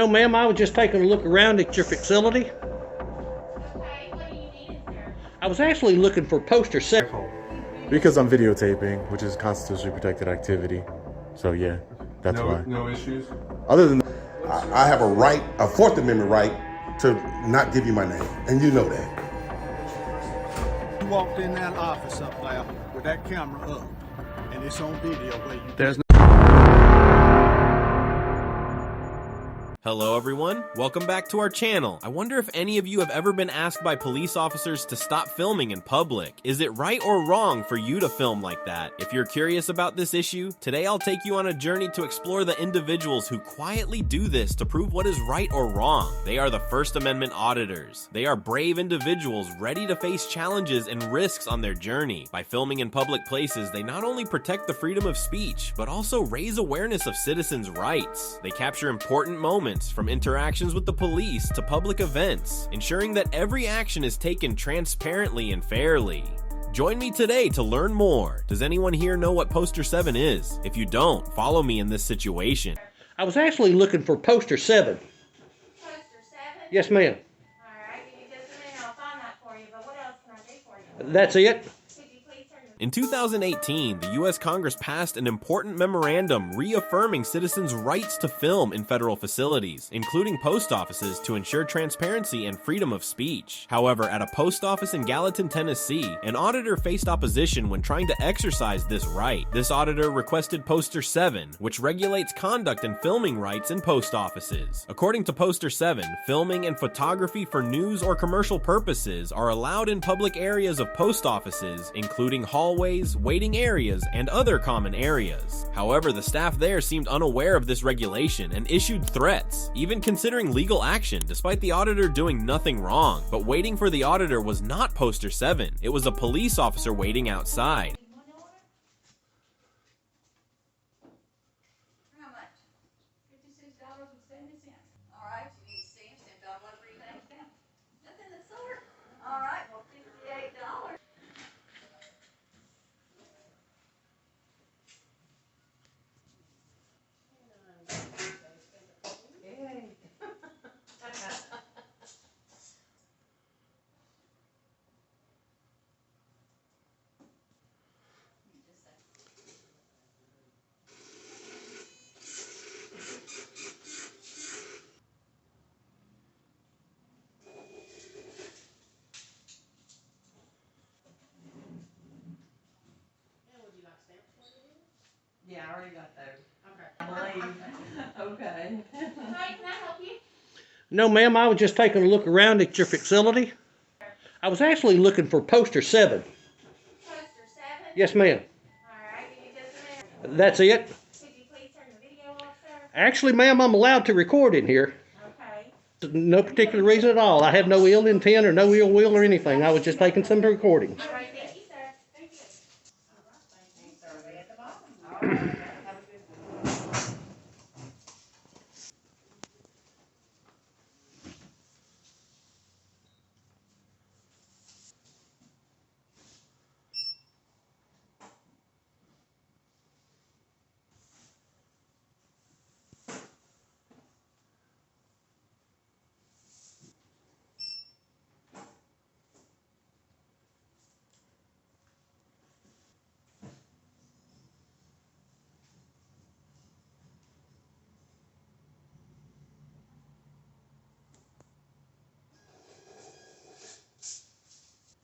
No, ma'am, I was just taking a look around at your facility. Okay, what do you need, sir? I was actually looking for poster 7. Because I'm videotaping, which is constitutionally protected activity. So yeah, that's why. No issues? Other than I have a right, a Fourth Amendment right, to not give you my name, and you know that. You walked in that office up there with that camera up, and it's on video where you. There's Hello everyone, welcome back to our channel. I wonder if any of you have ever been asked by police officers to stop filming in public. Is it right or wrong for you to film like that? If you're curious about this issue, today I'll take you on a journey to explore the individuals who quietly do this to prove what is right or wrong. They are the First Amendment auditors. They are brave individuals ready to face challenges and risks on their journey. By filming in public places, they not only protect the freedom of speech, but also raise awareness of citizens' rights. They capture important moments from interactions with the police to public events, ensuring that every action is taken transparently and fairly. Join me today to learn more. Does anyone here know what Poster 7 is? If you don't, follow me in this situation. I was actually looking for poster 7. Poster 7? Yes, ma'am. Alright, give me just a minute, I'll find that for you, but what else can I do for you? That's it. Could you please turn the... In 2018, the U.S. Congress passed an important memorandum reaffirming citizens' rights to film in federal facilities, including post offices, to ensure transparency and freedom of speech. However, at a post office in Gallatin, Tennessee, an auditor faced opposition when trying to exercise this right. This auditor requested Poster 7, which regulates conduct and filming rights in post offices. According to Poster 7, filming and photography for news or commercial purposes are allowed in public areas of post offices, including hallways, waiting areas, and other common areas. However, the staff there seemed unaware of this regulation and issued threats, even considering legal action despite the auditor doing nothing wrong. But waiting for the auditor was not Poster 7, it was a police officer waiting outside. How much? $56.70. All right, you need stamps, and John, what were you paying stamp? Nothing of the sort. All right, well, $58. Yeah, I already got those. Okay. Okay. Hi, can I help you? No, ma'am, I was just taking a look around at your facility. I was actually looking for poster 7. Poster 7? Yes, ma'am. Alright, give me just a minute. That's it. Could you please turn the video off, sir? Actually, ma'am, I'm allowed to record in here. Okay. No particular reason at all. I have no ill intent or no ill will or anything. I was just taking some recordings. Alright, thank you, sir. Thank you.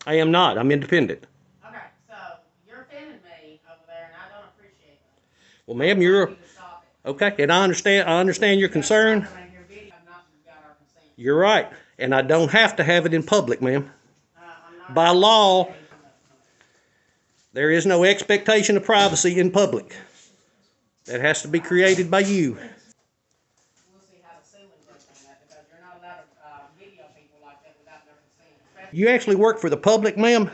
I am not. I'm independent. Okay, so you're offending me over there, and I don't appreciate that. Well, ma'am, you're You to stop it. okay, and I understand your concern. I'm gonna hear video. I've not got our consent. You're right, and I don't have to have it in public, ma'am. I'm not. By law, there is no expectation of privacy in public. That has to be created by you. We'll see how the ceilings work on that, because you're not allowed to video people like that without their consent. You actually work for the public, ma'am?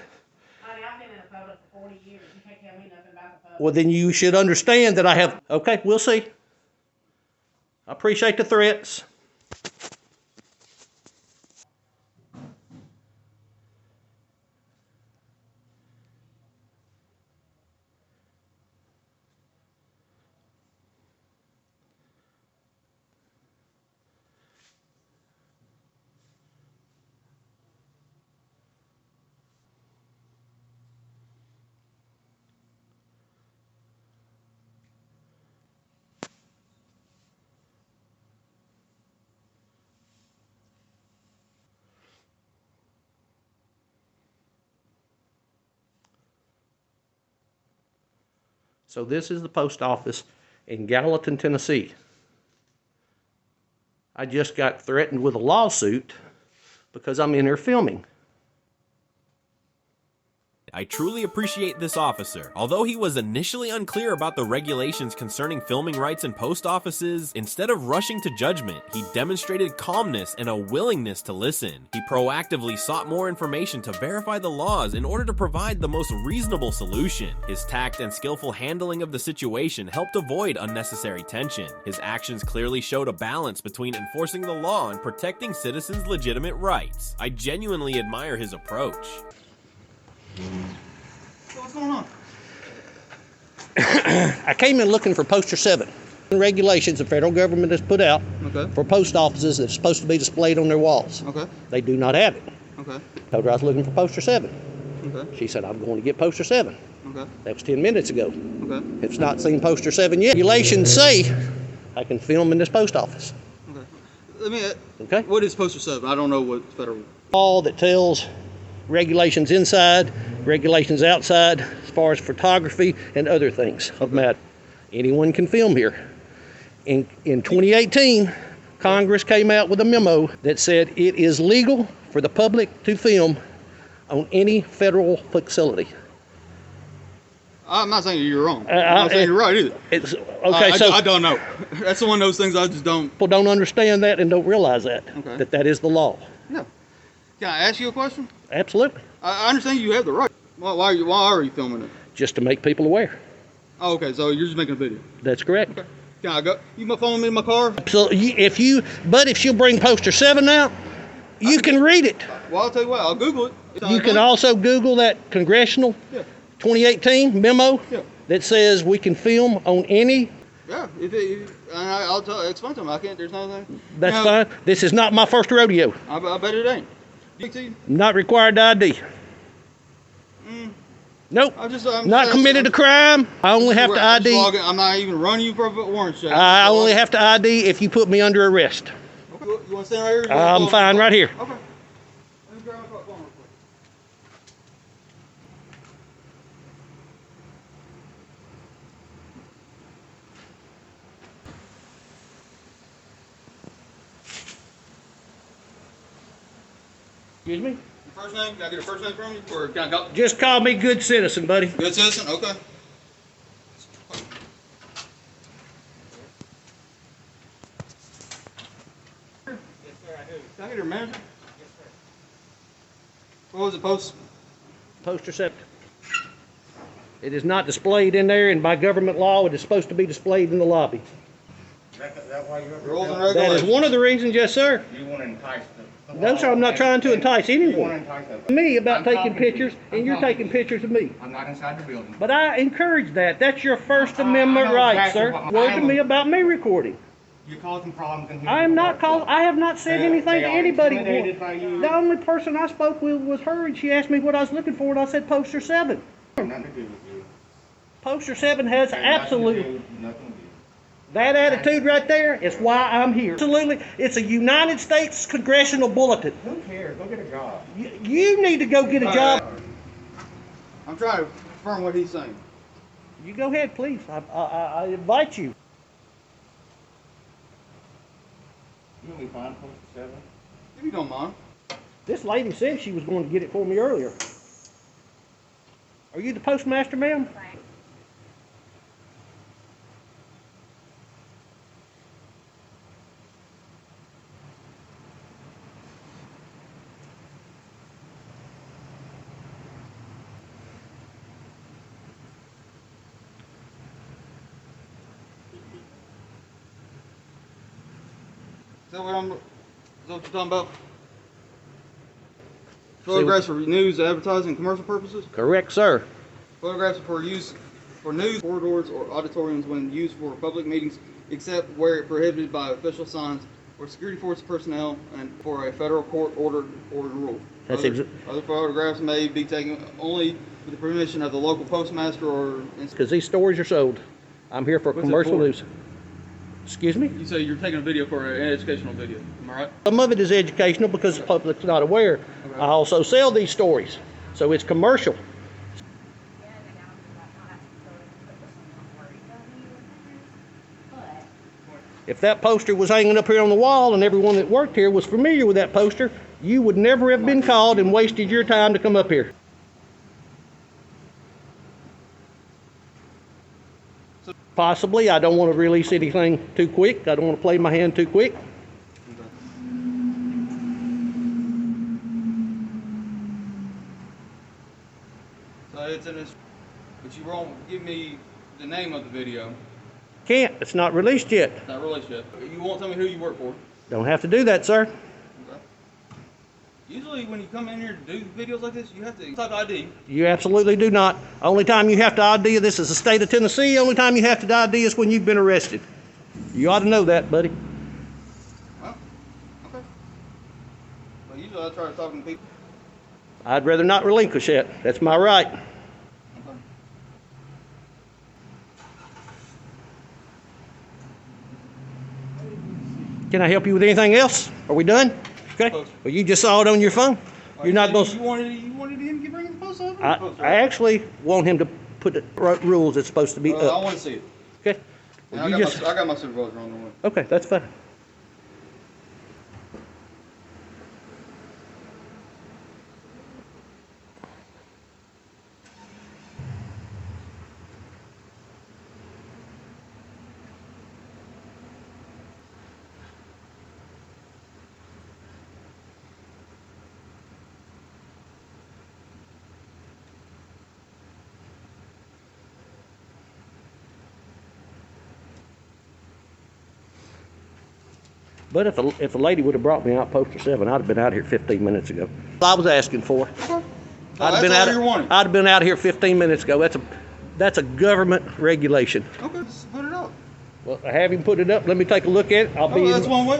Honey, I've been in the public for 40 years. You can't tell me nothing about the public. Well, then you should understand that I have... Okay, we'll see. I appreciate the threats. So this is the post office in Gallatin, Tennessee. I just got threatened with a lawsuit because I'm in here filming. I truly appreciate this officer. Although he was initially unclear about the regulations concerning filming rights in post offices, instead of rushing to judgment, he demonstrated calmness and a willingness to listen. He proactively sought more information to verify the laws in order to provide the most reasonable solution. His tact and skillful handling of the situation helped avoid unnecessary tension. His actions clearly showed a balance between enforcing the law and protecting citizens' legitimate rights. I genuinely admire his approach. What's going on? I came in looking for poster 7. Regulations the federal government has put out for post offices that's supposed to be displayed on their walls. They do not have it. Told her I was looking for poster 7. She said, I'm going to get poster 7. That was 10 minutes ago. It's not seen poster 7 yet. Regulations say I can film in this post office. Let me. What is poster 7? I don't know what federal. All that tells regulations inside, regulations outside, as far as photography and other things of matter. Anyone can film here. In 2018, Congress came out with a memo that said it is legal for the public to film on any federal facility. I'm not saying you're wrong. I'm not saying you're right either. It's, okay, so I don't know. That's one of those things I just don't. People don't understand that and don't realize that, that is the law. No. Can I ask you a question? Absolutely. I understand you have the right. Why are you filming it? Just to make people aware. Oh, okay, so you're just making a video. That's correct. Okay. Can I go? You following me in my car? So if she'll bring poster 7 out, you can read it. Well, I'll tell you what, I'll Google it. You can also Google that congressional 2018 memo that says we can film on any. Yeah, I'll explain to them. I can't. There's nothing. That's fine. This is not my first rodeo. I bet it ain't. Not required to ID. Nope. Not committed a crime. I only have to ID. I'm not even running you for a warrant check. I only have to ID if you put me under arrest. Okay. You want to stand right here? I'm fine right here. Okay. Let me grab my phone real quick. Excuse me? Your first name? Can I get a first name from you? Or can I go? Just call me good citizen, buddy. Good citizen? Okay. Yes, sir, I do. Can I get your manager? Yes, sir. What was it, Poster 7. It is not displayed in there, and by government law, it is supposed to be displayed in the lobby. That why you Rules and That is regulations. one of the reasons, yes, sir. You want to entice the No, sir, I'm not trying to entice You want anyone. to entice them. Me about I'm taking talking to pictures, you. and you're talking taking to you. pictures of me. I'm not inside the building. But I encourage that. That's your First I Amendment know right, exactly sir. what- Word to me about me recording. You're causing problems in here. I am not called. I have not said anything They to are anybody. intimidated by you. The only person I spoke with was her, and she asked me what I was looking for, and I said poster 7. Nothing to do with you. Poster 7 has absolutely. Nothing to do. That attitude right there is why I'm here. Absolutely. It's a United States Congressional Bulletin. Who cares? Go get a job. You need to go get a job. I'm trying to confirm what he's saying. You go ahead, please. I invite you. You will be fine, post 7. If you don't mind. This lady said she was going to get it for me earlier. Are you the postmaster, ma'am? Is that what you're talking about? Photographs for news, advertising, commercial purposes? Correct, sir. Photographs are for use for news corridors or auditoriums when used for public meetings, except where prohibited by official signs or security force personnel and for a federal court order or rule. That's Other photographs may be taken only with the permission of the local postmaster or. Because these stories are sold. I'm here for What's it commercial for? news. Excuse me? You say you're taking a video for an educational video. Am I right? Some of it is educational because the public's not aware. Okay. I also sell these stories, so it's commercial. If that poster was hanging up here on the wall and everyone that worked here was familiar with that poster, you would never have been called and wasted your time to come up here. Possibly. I don't want to release anything too quick. I don't want to play my hand too quick. So it's in this, but you won't give me the name of the video. Can't. It's not released yet. It's not released yet. You won't tell me who you work for. Don't have to do that, sir. Okay. Usually when you come in here to do videos like this, you have to type ID. You absolutely do not. Only time you have to ID, this is the state of Tennessee, only time you have to ID is when you've been arrested. You ought to know that, buddy. Well, okay. Well, usually I try to talk to people. I'd rather not relinquish that. That's my right. Okay. Can I help you with anything else? Are we done? Okay. Well, you just saw it on your phone. You're not going to... You wanted him to bring the post office? I actually want him to put the rules that's supposed to be up. I want to see it. Okay. Well, I got my supervisor on the way. Okay, that's fine. But if the lady would have brought me out Postal 7, I'd have been out here 15 minutes ago. I was asking for. Okay. I'd have been out here 15 minutes ago. That's a government regulation. Okay, just put it up. Well, I have him put it up. Let me take a look at it.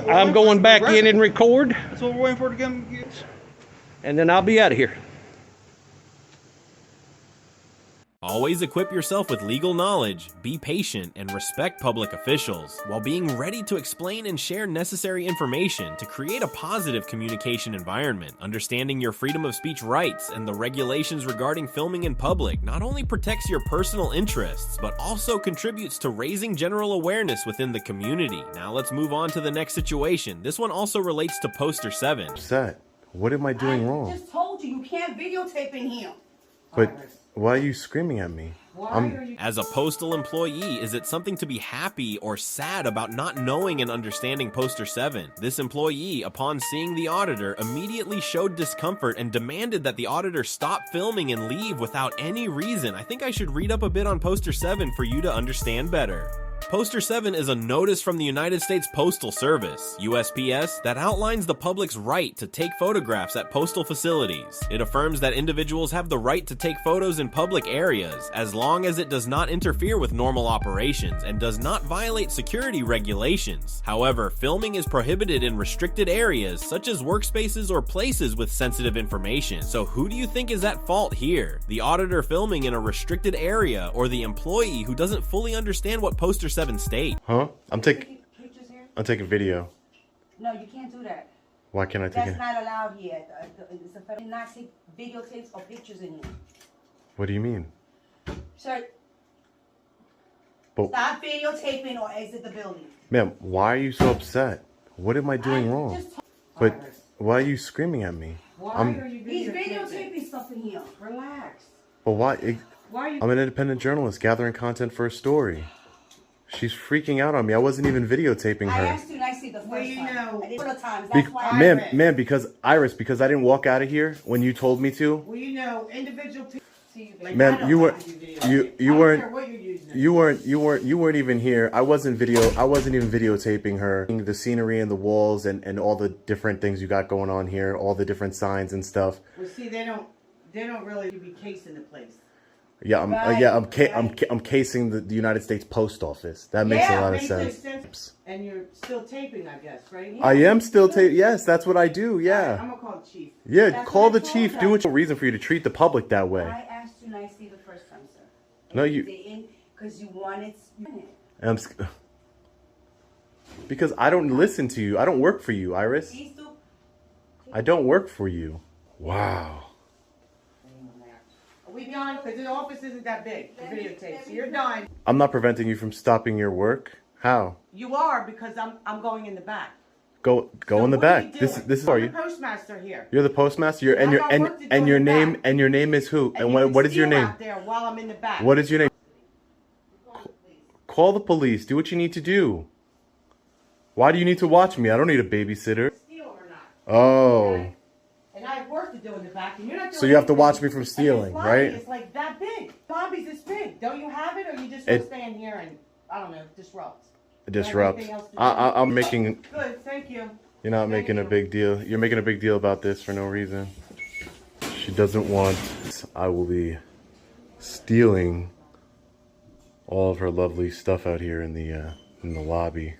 I'm going back in and record. That's what we're waiting for to come get. And then I'll be out of here. Always equip yourself with legal knowledge, be patient, and respect public officials, while being ready to explain and share necessary information to create a positive communication environment. Understanding your freedom of speech rights and the regulations regarding filming in public not only protects your personal interests, but also contributes to raising general awareness within the community. Now let's move on to the next situation. This one also relates to Poster 7. Upset. What am I doing wrong? I just told you can't videotape in here. But why are you screaming at me? As a postal employee, is it something to be happy or sad about not knowing and understanding Poster 7? This employee, upon seeing the auditor, immediately showed discomfort and demanded that the auditor stop filming and leave without any reason. I think I should read up a bit on Poster 7 for you to understand better. Poster 7 is a notice from the United States Postal Service, USPS, that outlines the public's right to take photographs at postal facilities. It affirms that individuals have the right to take photos in public areas, as long as it does not interfere with normal operations and does not violate security regulations. However, filming is prohibited in restricted areas, such as workspaces or places with sensitive information. So who do you think is at fault here? The auditor filming in a restricted area, or the employee who doesn't fully understand what Poster 7 state? Huh? I'm taking video. No, you can't do that. Why can't I take it? That's not allowed here. It's a federal, not take videotapes or pictures in here. What do you mean? Sir, stop videotaping or exit the building. Ma'am, why are you so upset? What am I doing wrong? But why are you screaming at me? He's videotaping stuff in here. Relax. But why? I'm an independent journalist gathering content for a story. She's freaking out on me. I wasn't even videotaping her. I asked you nicely the first time. I did it times. That's why Ma'am, because I didn't walk out of here when you told me to. Well, you know, individual people. Ma'am, you weren't even here. I wasn't even videotaping her. The scenery and the walls and all the different things you got going on here, all the different signs and stuff. Well, see, they don't really be casing the place. Yeah, I'm casing the United States Post Office. That makes a lot of sense. And you're still taping, I guess, right? I am still taping. Yes, that's what I do. Yeah. I'm gonna call the chief. Yeah, call the chief. Do it. No reason for you to treat the public that way. I asked you nicely the first time, sir. No, you didn't, because you wanted. Because I don't listen to you. I don't work for you, Iris. I don't work for you. Wow. Are we beyond? Because the office isn't that big. The videotape. So you're done. I'm not preventing you from stopping your work. How? You are, because I'm going in the back. Go So in the what are back. you This doing? is I'm are the you? postmaster here. You're the postmaster. You're and I your got work to do and in your the name back. and your name is who? And And what is your steal name? out there while I'm in the back. What is your name? Call the police. Do what you need to do. Why do you need to watch me? I don't need a babysitter. Steal or not? Oh. Okay? And I have work to do in the back, and you're not doing So you have to anything. watch me from And this stealing, lobby right? is like that big. Lobby's this big. Don't you have it, or you just It- want to stand here and, I don't know, disrupt? Disrupt. Anything else to do? I'm making. Good, thank you. You're not making a big deal. You're making a big deal about this for no reason. She doesn't want. I will be stealing all of her lovely stuff out here in the lobby.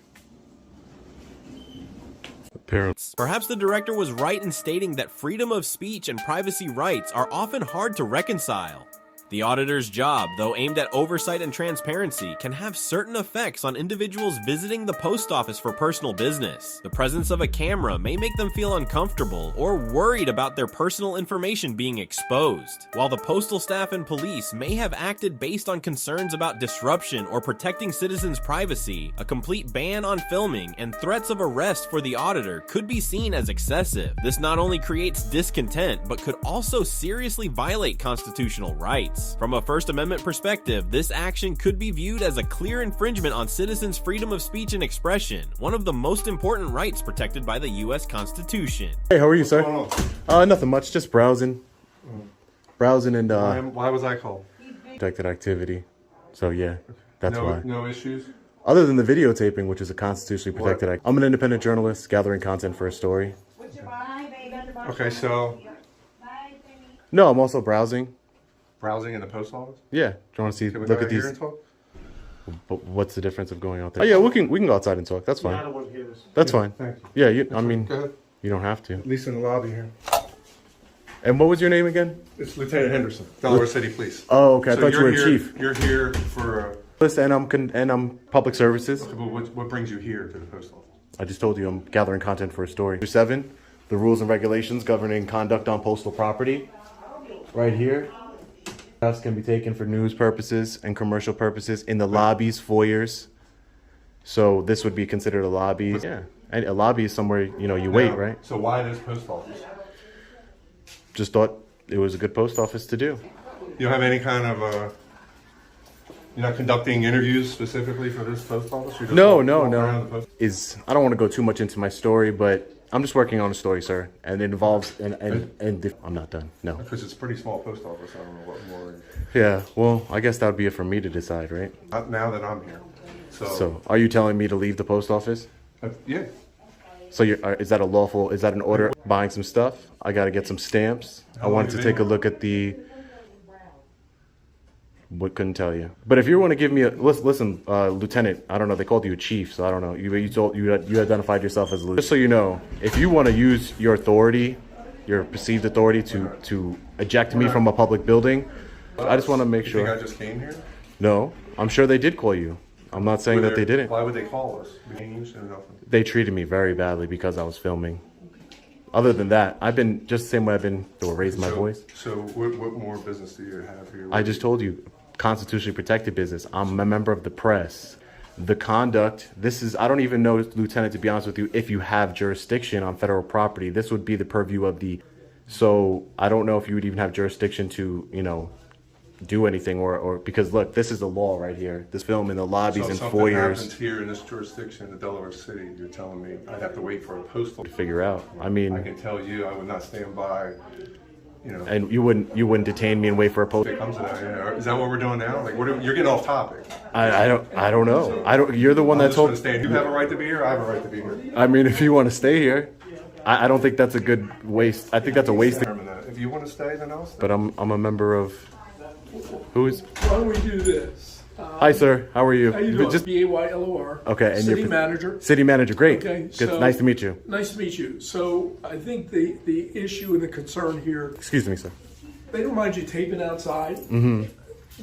Apparently. Perhaps the director was right in stating that freedom of speech and privacy rights are often hard to reconcile. The auditor's job, though aimed at oversight and transparency, can have certain effects on individuals visiting the post office for personal business. The presence of a camera may make them feel uncomfortable or worried about their personal information being exposed, while the postal staff and police may have acted based on concerns about disruption or protecting citizens' privacy. A complete ban on filming and threats of arrest for the auditor could be seen as excessive. This not only creates discontent, but could also seriously violate constitutional rights. From a First Amendment perspective, this action could be viewed as a clear infringement on citizens' freedom of speech and expression, one of the most important rights protected by the U.S. Constitution. Hey, how are you, sir? Nothing much, just browsing. Browsing and Why was I called? protected activity. So yeah, that's why. No issues? Other than the videotaping, which is a constitutionally protected act. I'm an independent journalist gathering content for a story. Okay, so No, I'm also browsing. browsing in the post office? Yeah. Do you want to see? Can we Look go at out these. here and talk? But what's the difference of going out there? Oh yeah, we can go outside and talk. That's fine. I don't want to hear this. That's Yeah, fine. thank you. Yeah, Go ahead. you don't have to. At least in the lobby here. And what was your name again? It's Lieutenant Henderson, Delaware City Police. Oh, okay. I So thought you were a here- chief. You're here for, And I'm public services. what brings you here to the post office? I just told you I'm gathering content for a story. 7, the rules and regulations governing conduct on postal property. Right here. House can be taken for news purposes and commercial purposes in the lobbies, foyers. So this would be considered a lobby. Yeah. And a lobby is somewhere, you wait, Now, right? So why this post office? Just thought it was a good post office to do. You don't have any kind of, you're not conducting interviews specifically for this post office? You're just No. walking around the post- I don't want to go too much into my story, but I'm just working on a story, sir. And it involves, and I'm not done. No. Because it's a pretty small post office, I don't know what more. Yeah, well, I guess that would be it for me to decide, right? Not now that I'm here. So, are you telling me to leave the post office? Yeah. So, is that an order? Buying some stuff? I got to get some stamps. I wanted to take a look at what couldn't tell you. But if you want to give me listen, Lieutenant, I don't know, they called you a chief, so I don't know. You identified yourself as a lieutenant. Just so you know, if you want to use your authority, your perceived authority to eject me from a public building, I just want to make sure. You think I just came here? No, I'm sure they did call you. I'm not saying that they didn't. Why would they call us? We changed and nothing. They treated me very badly because I was filming. Other than that, I've been just the same way I've been to raise my voice. So what more business do you have here? I just told you, constitutionally protected business. I'm a member of the press. The conduct, I don't even know, Lieutenant, to be honest with you, if you have jurisdiction on federal property. This would be the purview of so I don't know if you would even have jurisdiction to, do anything or because look, this is the law right here. This film in the lobbies and So if something foyers. happens here in this jurisdiction in Delaware City, you're telling me I'd have to wait for a postal To figure out. I can tell you I would not stand by, and you wouldn't detain me and wait for a post. if it comes to that. Yeah. Is that what we're doing now? Like, you're getting off topic. I don't know. You're the one that told. You have a right to be here. I have a right to be here. I mean, if you want to stay here, I don't think that's a good waste. I think that's a waste. If you want to stay, then I'll stay. But I'm a member of. Who's? Why don't we do this? Hi, sir. How are you? How you doing? Just B-A-Y-L-O-R. okay. And City you're manager. City manager. Great. Okay. Good. So, Nice to meet you. Nice to meet you. So I think the issue and the concern here, Excuse me, sir. they don't mind you taping outside. Mm-hmm.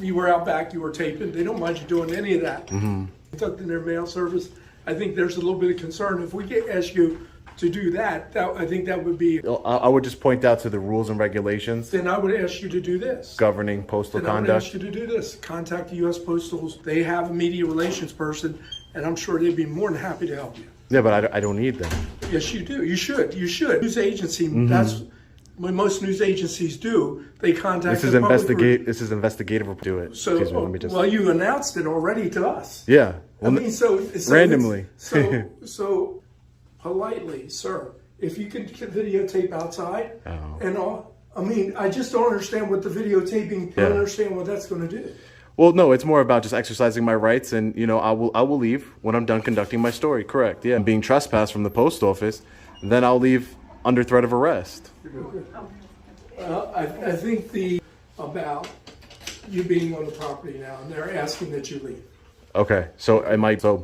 You were out back, you were taping. They don't mind you doing any of that. Mm-hmm. Conducting their mail service. I think there's a little bit of concern. If we ask you to do that, I think that would be. I would just point out to the rules and regulations Then I would ask you to do this. governing postal Then I would ask conduct. you to do this. Contact the U.S. Postals. They have a media relations person, and I'm sure they'd be more than happy to help you. Yeah, but I don't need them. Yes, you do. You should. News agency, that's what most news agencies do. They contact This is the public. This is investigative. Do it. So, Excuse me, let me just. well, you announced it already to us. Yeah. I mean, so randomly. So politely, sir, if you could videotape outside and all. I mean, I just don't understand what the videotaping. I don't understand what that's going to do. Well, no, it's more about just exercising my rights, and I will leave when I'm done conducting my story. Correct? Yeah. Being trespassed from the post office, then I'll leave under threat of arrest. I think about you being on the property now, and they're asking that you leave. Okay, so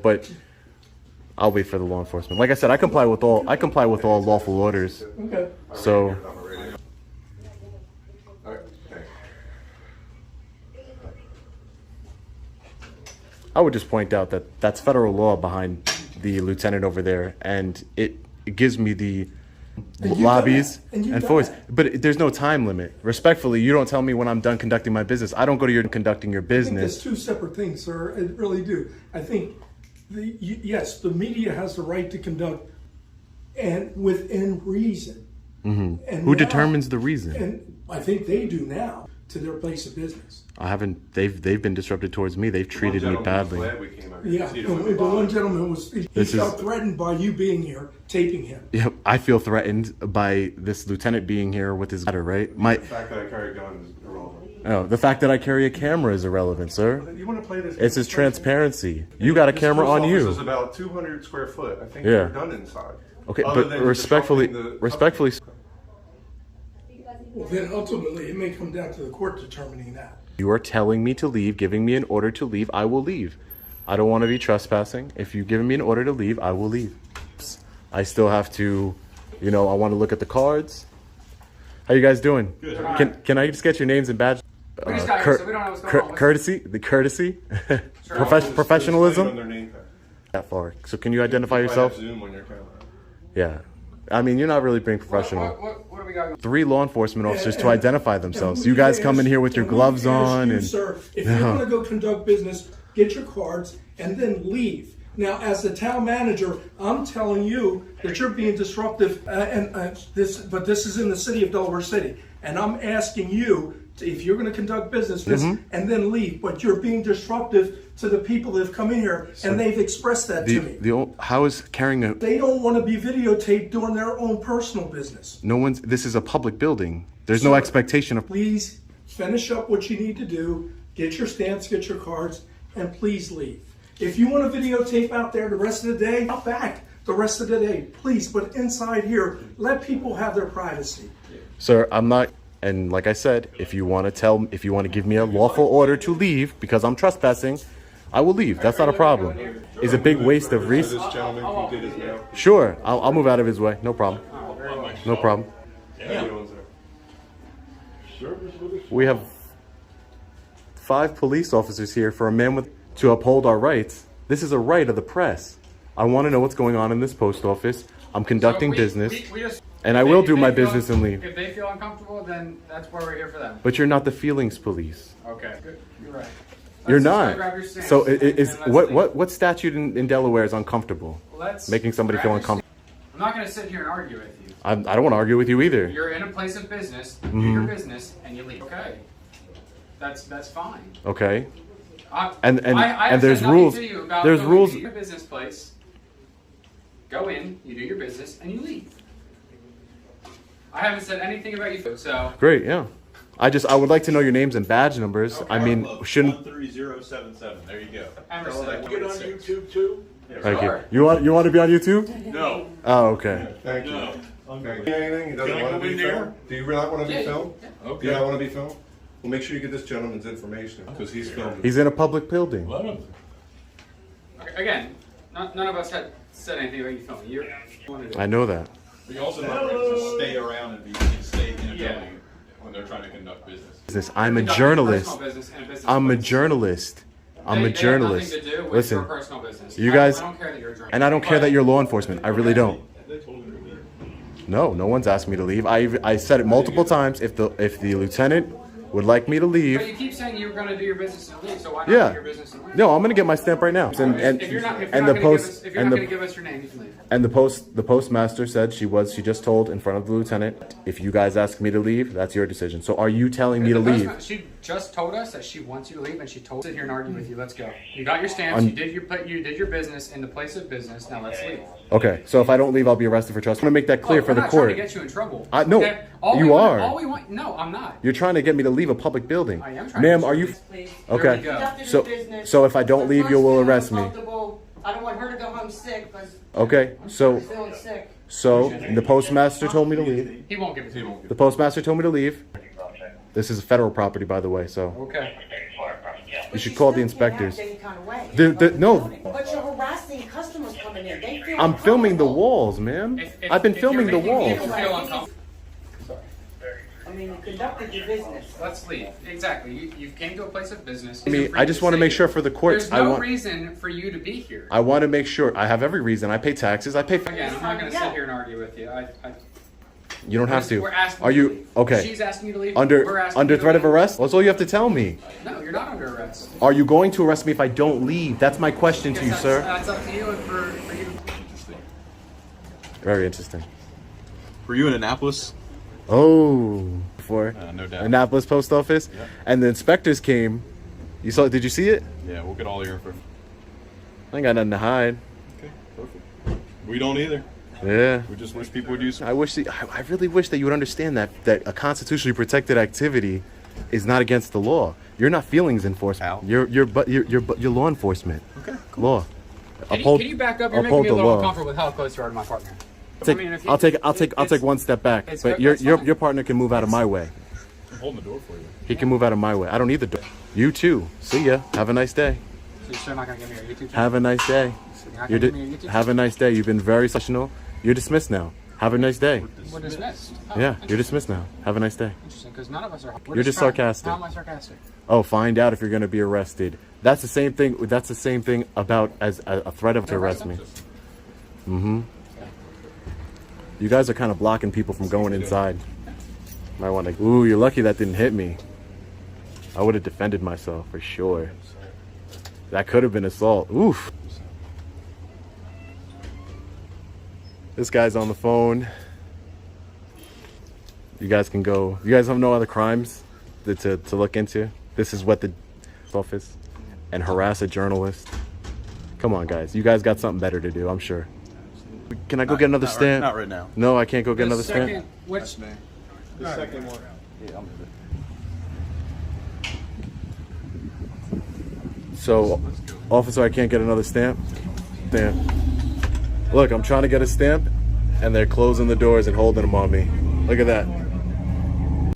but I'll wait for the law enforcement. Like I said, I comply with all lawful orders. Okay. So. I would just point out that that's federal law behind the lieutenant over there, and it gives me the lobbies and voice. But there's no time limit. Respectfully, you don't tell me when I'm done conducting my business. I don't go to your conducting your business. I think that's two separate things, sir. I really do. I think, yes, the media has the right to conduct, and within reason. Mm-hmm. And who determines the reason? And I think they do now to their place of business. I haven't. They've been disruptive towards me. They've treated me badly. Yeah, the one gentleman he felt threatened by you being here, taping him. Yeah, I feel threatened by this lieutenant being here with his letter, right? The fact that I carry a gun is irrelevant. Oh, the fact that I carry a camera is irrelevant, sir. You want to play this? It's his transparency. You got a camera on you. This is about 200 square foot. I think you're done inside. Okay, but respectfully. Well, then ultimately it may come down to the court determining that. You are telling me to leave, giving me an order to leave, I will leave. I don't want to be trespassing. If you've given me an order to leave, I will leave. I still have to, I want to look at the cards. How you guys doing? Good. Can I just get your names and badges? We just got here, so we don't know what's going on. Courtesy, professionalism. That far. So can you identify yourself? Zoom on your camera. Yeah. I mean, you're not really being professional. What do we got? 3 law enforcement officers to identify themselves. You guys come in here with your gloves on. And sir, if you're going to go conduct business, get your cards and then leave. Now, as the town manager, I'm telling you that you're being disruptive, but this is in the city of Delaware City, and I'm asking you if you're going to conduct business and then leave, but you're being disruptive to the people that have come in here, and they've expressed that to me. How is carrying a... They don't want to be videotaped doing their own personal business. This is a public building. There's no expectation of... Please finish up what you need to do, get your stamps, get your cards, and please leave. If you want to videotape out there the rest of the day, out back the rest of the day, please, but inside here, let people have their privacy. Sir, I'm not... And like I said, if you want to give me a lawful order to leave because I'm trespassing, I will leave. That's not a problem. It's a big waste of resources. Sure, I'll move out of his way. No problem. No problem. We have 5 police officers here for a man to uphold our rights. This is a right of the press. I want to know what's going on in this post office. I'm conducting business. And I will do my business and leave. If they feel uncomfortable, then that's why we're here for them. But you're not the feelings police. Okay, good. You're right. You're not. So what statute in Delaware is uncomfortable? Making somebody feel uncomfortable. I'm not going to sit here and argue with you. I don't want to argue with you either. You're in a place of business, do your business, and you leave. Okay, that's fine. Okay. And there's rules. There's rules. You go to your business place. Go in, you do your business, and you leave. I haven't said anything about you, so. Great, yeah. I would like to know your names and badge numbers. Okay. I mean, shouldn't. 13077. There you go. Emerson. Get on YouTube too. Thank you. You want to be on YouTube? No. Oh, okay. Thank you. No. Anything? He doesn't want to be filmed? Do you really want to be filmed? Yeah. Okay. Do you not want to be filmed? Well, make sure you get this gentleman's information because he's filming. He's in a public building. Okay, again, none of us had said anything about you filming. I know that. We also not to stay around and stay in a building when they're trying to conduct business. I'm a journalist. I'm a journalist. I'm a journalist. Listen, you guys, and I don't care that you're law enforcement. I really don't. No one's asked me to leave. I said it multiple times. If the lieutenant would like me to leave. But you keep saying you're going to do your business and leave, so why not Yeah. do your business and leave? No, I'm gonna get my stamp right now. If you're not going to give us your name, you can leave. And the postmaster said she just told in front of the lieutenant, if you guys ask me to leave, that's your decision. So are you telling me to leave? She just told us that she wants you to leave, and she told us to sit here and argue with you. Let's go. You got your stamps. You did your business in the place of business. Now let's leave. Okay, so if I don't leave, I'll be arrested for trespassing. I'm gonna make that clear for the We're not court. trying to get you in trouble. No, okay? No, I'm not. You're trying to get me to leave a public building. I am trying Ma'am, to are you? Please. Okay. There we go. So if I don't leave, you will arrest me. I don't want her to go home sick because Okay. So feeling sick. the postmaster told me to leave. He won't give it to you. The postmaster told me to leave. This is federal property, by the way. So Okay. you should call the inspectors. No. But you're harassing customers coming in. They feel I'm filming the walls, ma'am. I've been filming the walls. I mean, you conducted your business. Let's leave. Exactly. You came to a place of business. I just want to make sure for the courts. There's no reason for you to be here. I want to make sure. I have every reason. I pay taxes. I pay. Again, I'm not going to sit here and argue with you. You don't have to. We're asking Are you you to leave. okay? She's asking you to leave. Under We're asking you to threat of leave. arrest? That's all you have to tell me. No, you're not under arrest. Are you going to arrest me if I don't leave? That's my question to you, sir. That's up to you and for you. Very interesting. Were you in Annapolis? Oh, before no doubt. Annapolis post office, and the inspectors came. You saw? Did you see it? Yeah, we'll get all your info. I ain't got nothing to hide. Okay, perfect. We don't either. Yeah. We just wish people would use. I really wish that you would understand that a constitutionally protected activity is not against the law. You're not feelings enforcement. You're law enforcement. Okay. Cool. Law. Can you back up? You're making me a little uncomfortable with how close you are to my partner. I'll take one step back, but your partner can move out of my way. I'm holding the door for you. He can move out of my way. I don't need the door. You too. See ya. Have a nice day. So you're still not gonna give me your YouTube channel? Have a nice day. Have a nice day. You've been very professional. You're dismissed now. Have a nice day. We're dismissed. Yeah, you're dismissed now. Have a nice day. Interesting, because none of us are. You're just sarcastic. How am I sarcastic? Oh, find out if you're going to be arrested. That's the same thing. That's the same thing about as a threat of to arrest me. Mm-hmm. You guys are kind of blocking people from going inside. Might want to. Ooh, you're lucky that didn't hit me. I would have defended myself for sure. That could have been assault. Oof. This guy's on the phone. You guys can go. You guys have no other crimes to look into? This is what the office and harass a journalist. Come on, guys. You guys got something better to do, I'm sure. Can I go get another stamp? Not right now. No, I can't go get another stamp. Which? The second one. Yeah, I'm So, officer, I can't get another stamp? Stamp. Look, I'm trying to get a stamp, and they're closing the doors and holding them on me. Look at that.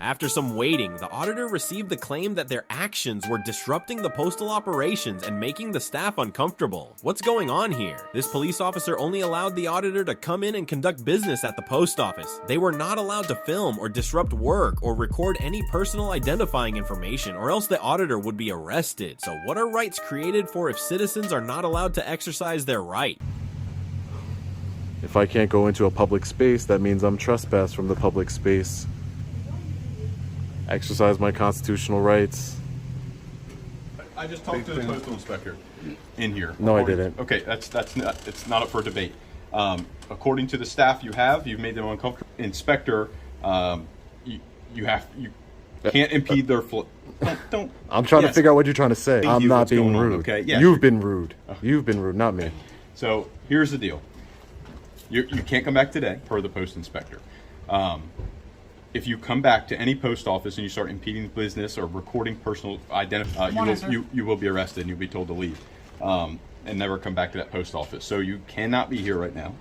After some waiting, the auditor received the claim that their actions were disrupting the postal operations and making the staff uncomfortable. What's going on here? This police officer only allowed the auditor to come in and conduct business at the post office. They were not allowed to film or disrupt work or record any personal identifying information, or else the auditor would be arrested. So what are rights created for if citizens are not allowed to exercise their right? If I can't go into a public space, that means I'm trespassed from the public space. Exercise my constitutional rights. I just talked to the postal inspector in here. No, I didn't. Okay, it's not up for debate. According to the staff you've made them uncomfortable. Inspector, you can't impede their flow. Don't. I'm trying to figure out what you're trying to say. I'm not being rude. Okay, yeah. You've been rude. You've been rude, not me. So here's the deal. You can't come back today, per the post inspector. If you come back to any post office and you start impeding business or recording personal you will be arrested and you'll be told to leave and never come back to that post office. So you cannot be here right now.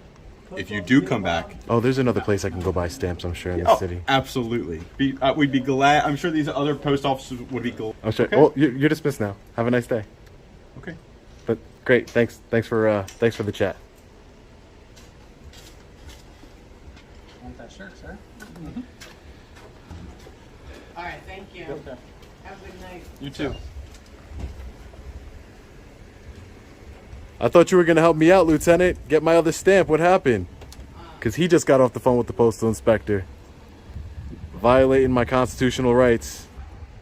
If you do come back, there's another place I can go buy stamps, I'm sure, in the city. Absolutely. We'd be glad. I'm sure these other post offices would be glad. I'm sure. Okay. Oh, you're dismissed now. Have a nice day. Okay. But great. Thanks for the chat. Want that shirt, sir? Mm-hmm. All right, thank you. Okay. Have a good night. You too. I thought you were going to help me out, Lieutenant. Get my other stamp. What happened? Because he just got off the phone with the postal inspector. Violating my constitutional rights.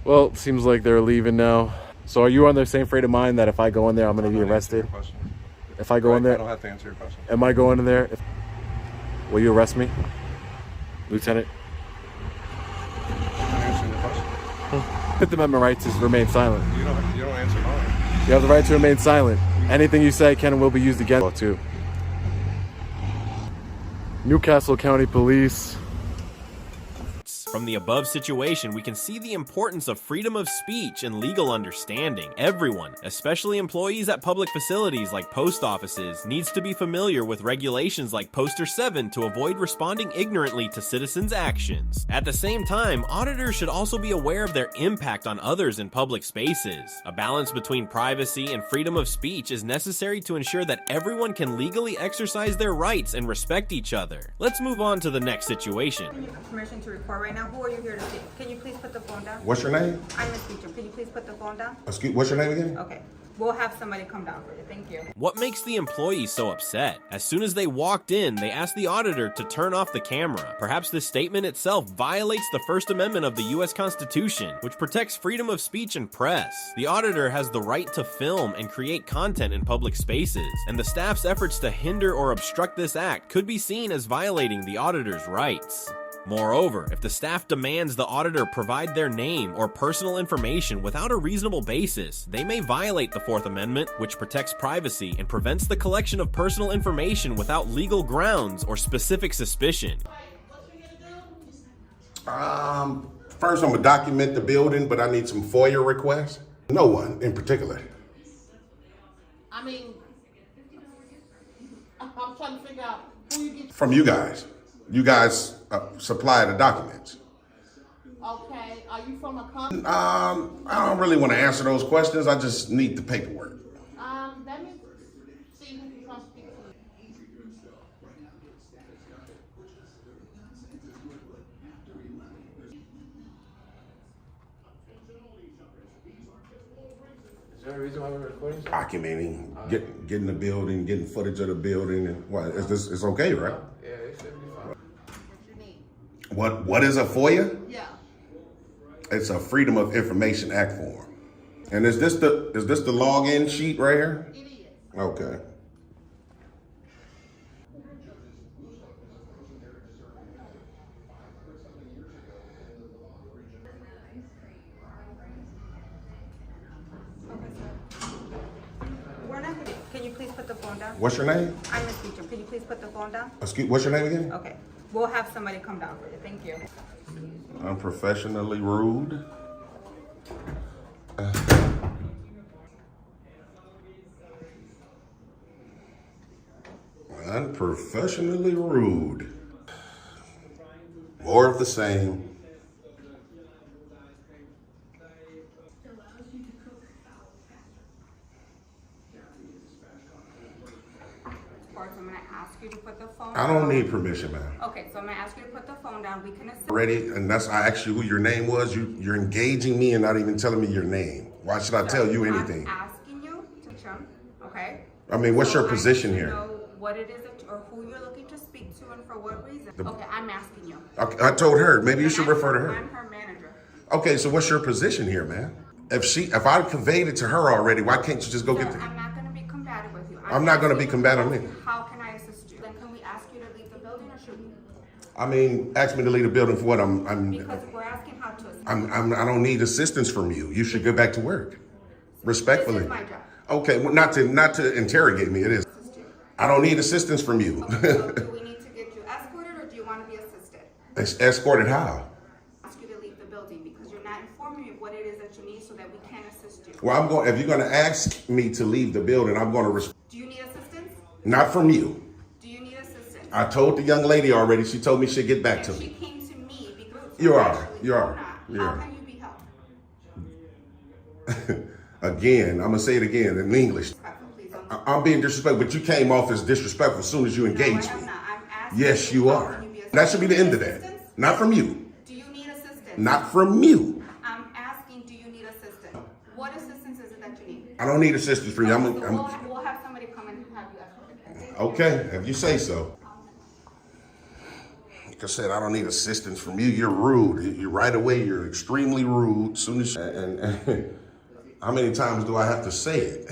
Well, it seems like they're leaving now. So are you on the same frame of mind that if I go in there, I'm going to be arrested? If I go in there, I don't have to answer your question. am I going in there? Will you arrest me, Lieutenant? I'm not answering the question. Fifth Amendment rights is remain silent. You don't answer mine. You have the right to remain silent. Anything you say can and will be used against you too. Newcastle County Police. From the above situation, we can see the importance of freedom of speech and legal understanding. Everyone, especially employees at public facilities like post offices, needs to be familiar with regulations like Poster 7 to avoid responding ignorantly to citizens' actions. At the same time, auditors should also be aware of their impact on others in public spaces. A balance between privacy and freedom of speech is necessary to ensure that everyone can legally exercise their rights and respect each other. Let's move on to the next situation. Permission to record right now. Who are you here to see? Can you please put the phone down? What's your name? I'm Miss Beecham. Can you please put the phone down? Excuse, what's your name again? Okay. We'll have somebody come down for you. Thank you. What makes the employees so upset? As soon as they walked in, they asked the auditor to turn off the camera. Perhaps this statement itself violates the First Amendment of the U.S. Constitution, which protects freedom of speech and press. The auditor has the right to film and create content in public spaces, and the staff's efforts to hinder or obstruct this act could be seen as violating the auditor's rights. Moreover, if the staff demands the auditor provide their name or personal information without a reasonable basis, they may violate the Fourth Amendment, which protects privacy and prevents the collection of personal information without legal grounds or specific suspicion. First I'm gonna document the building, but I need some FOIA requests. No one in particular. I mean, I'm trying to figure out who you get. From you guys. You guys supply the documents. Okay, are you from a company? I don't really want to answer those questions. I just need the paperwork. Let me see who can come speak to you. Is there a reason why we're recording? Documenting, getting the building, getting footage of the building, and what? It's okay, right? Yeah, it should be fine. What is a FOIA? Yeah. It's a Freedom of Information Act form. And is this the login sheet right here? It is. Okay. We're not gonna. Can you please put the phone down? What's your name? I'm Miss Beecham. Can you please put the phone down? Excuse, what's your name again? Okay. We'll have somebody come down for you. Thank you. Unprofessionally rude. Unprofessionally rude. More of the same. I'm gonna ask you to put the phone down. I don't need permission, ma'am. Okay, so I'm gonna ask you to put the phone down. We can assist. Ready? And that's, I asked you who your name was. You're engaging me and not even telling me your name. Why should I tell you anything? I'm asking you to chum, okay? I mean, what's your position I need here? to know what it is or who you're looking to speak to and for what reason. Okay, I'm asking you. I told her. Maybe you should refer to her. I'm her manager. Okay, so what's your position here, man? If I conveyed it to her already, why can't you just go get the... I'm not gonna be combative with you. I'm not gonna be combative with you. How can I assist you? Then can we ask you to leave the building or should we? I mean, ask me to leave the building for what? Because we're asking how to assist. I don't need assistance from you. You should go back to work. Respectfully. This is my job. Okay, well, not to interrogate me, it is. I don't need assistance from you. Okay, so do we need to get you escorted or do you want to be assisted? Escorted how? Ask you to leave the building because you're not informing me what it is that you need so that we can assist you. Well, if you're going to ask me to leave the building, I'm going to Do you need assistance? Not from you. Do you need assistance? I told the young lady already. She told me she'd get back to me. She came to me because You are. How can you be helped? Again, I'm going to say it again in English. I'm being disrespectful, but you came off as disrespectful as soon as you engaged me. Yes, you are. That should be the end of that. Not from you. Do you need assistance? Not from you. I'm asking, do you need assistance? What assistance is it that you need? I don't need assistance from you. We'll have somebody come and have you escorted. Okay, if you say so. Like I said, I don't need assistance from you. You're rude. You right away, you're extremely rude. Soon as and how many times do I have to say it?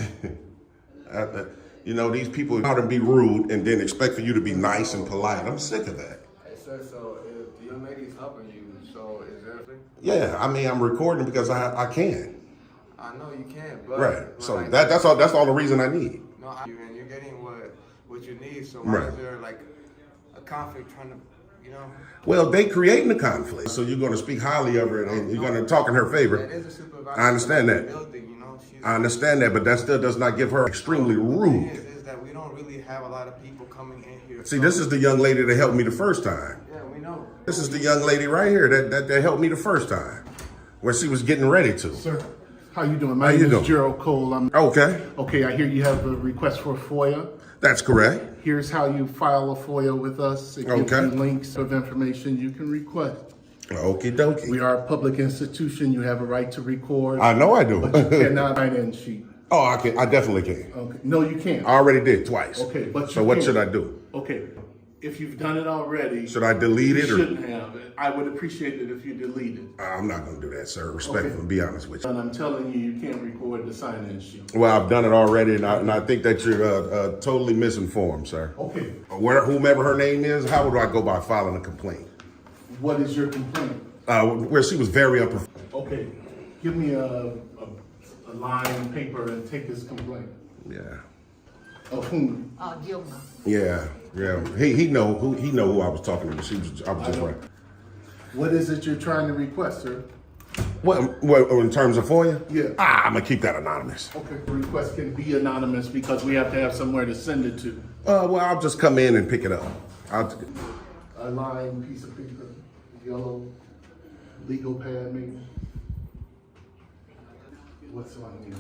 You know, these people how to be rude and then expect for you to be nice and polite. I'm sick of that. Hey, sir, so if the young lady's helping you, so is there? Yeah, I mean, I'm recording because I can. I know you can, but right. So like, that's all the reason I need. No, and you're getting what you need. So why is there like a conflict trying to, you know? Well, they creating the conflict, so you're going to speak highly of her and you're going to talk in her favor. That is a supervisor. I understand that. Building, you know, I understand that, but that still does not give her extremely rude. Is that we don't really have a lot of people coming in here. See, this is the young lady that helped me the first time. Yeah, we know. This is the young lady right here that helped me the first time, where she was getting ready to. Sir, how you doing? My name is Gerald Cole. Okay, I hear you have a request for a FOIA. That's correct. Here's how you file a FOIA with us. It gives you links of information you can request. Okie dokie. We are a public institution. You have a right to record. I know I do. But you cannot write in sheet. Oh, I can. I definitely can. Okay. No, you can't. I already did twice. Okay, but so what should I do? Okay. If you've done it already, should I delete it? You shouldn't have it. I would appreciate it if you delete it. I'm not going to do that, sir. Respectfully, to be honest with you. And I'm telling you, you can't record the sign-in sheet. Well, I've done it already, and I think that you're totally misinformed, sir. Okay. Whomever her name is, how would I go by filing a complaint? What is your complaint? Where she was very unprofessional. Okay. Give me a line paper and take this complaint. Yeah. Of whom? Gilma. Yeah. He know who I was talking to. I was just right. What is it you're trying to request, sir? Well, in terms of FOIA? Yeah. I'm gonna keep that anonymous. Okay. The request can be anonymous because we have to have somewhere to send it to. Well, I'll just come in and pick it up. A line piece of paper, yellow, legal pad maybe. What's on here?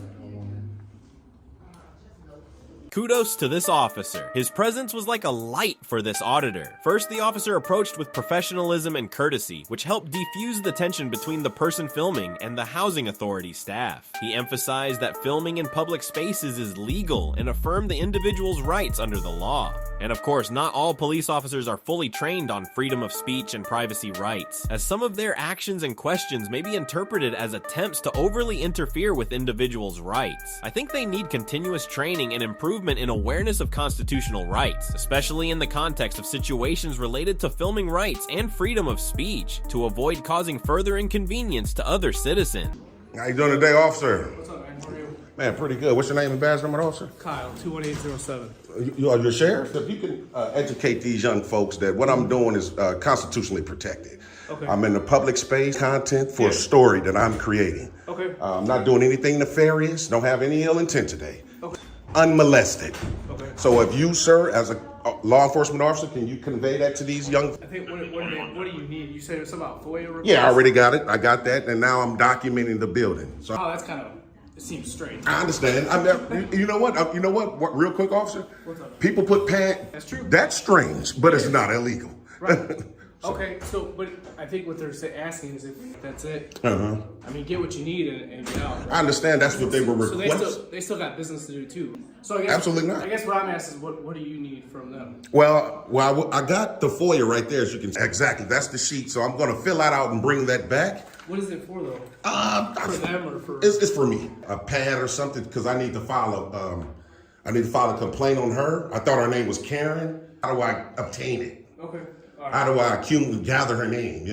Kudos to this officer. His presence was like a light for this auditor. First, the officer approached with professionalism and courtesy, which helped defuse the tension between the person filming and the housing authority staff. He emphasized that filming in public spaces is legal and affirmed the individual's rights under the law. And of course, not all police officers are fully trained on freedom of speech and privacy rights, as some of their actions and questions may be interpreted as attempts to overly interfere with individuals' rights. I think they need continuous training and improvement in awareness of constitutional rights, especially in the context of situations related to filming rights and freedom of speech, to avoid causing further inconvenience to other citizens. How you doing today, officer? What's up, man? How are you? Man, pretty good. What's your name and badge number, officer? Kyle, 21807. You are your sheriff? If you can educate these young folks that what I'm doing is constitutionally protected. Okay. I'm in the public space content for a story that I'm creating. Okay. I'm not doing anything nefarious. Don't have any ill intent today. Okay. Unmolested. Okay. So if you, sir, as a law enforcement officer, can you convey that to these young? I think, what do you need? You said something about FOIA requests? Yeah, I already got it. I got that, and now I'm documenting the building. So Oh, that's kind of, it seems strange. I understand. You know what? You know what? Real quick, officer. What's up? People put pants. That's true. That's strange, but it's not illegal. Right. Okay, so, but I think what they're asking is if that's it. Uh-huh. I mean, get what you need and get out. Right? I understand that's what they were requesting. So they still got business to do too. So I guess, Absolutely not. I guess what I'm asking is what do you need from them? Well, I got the FOIA right there, as you can see. Exactly, that's the sheet. So I'm going to fill that out and bring that back. What is it for though? For them or for? It's for me. A pad or something, because I need to file a complaint on her. I thought her name was Karen. How do I obtain it? Okay. How do I gather her name,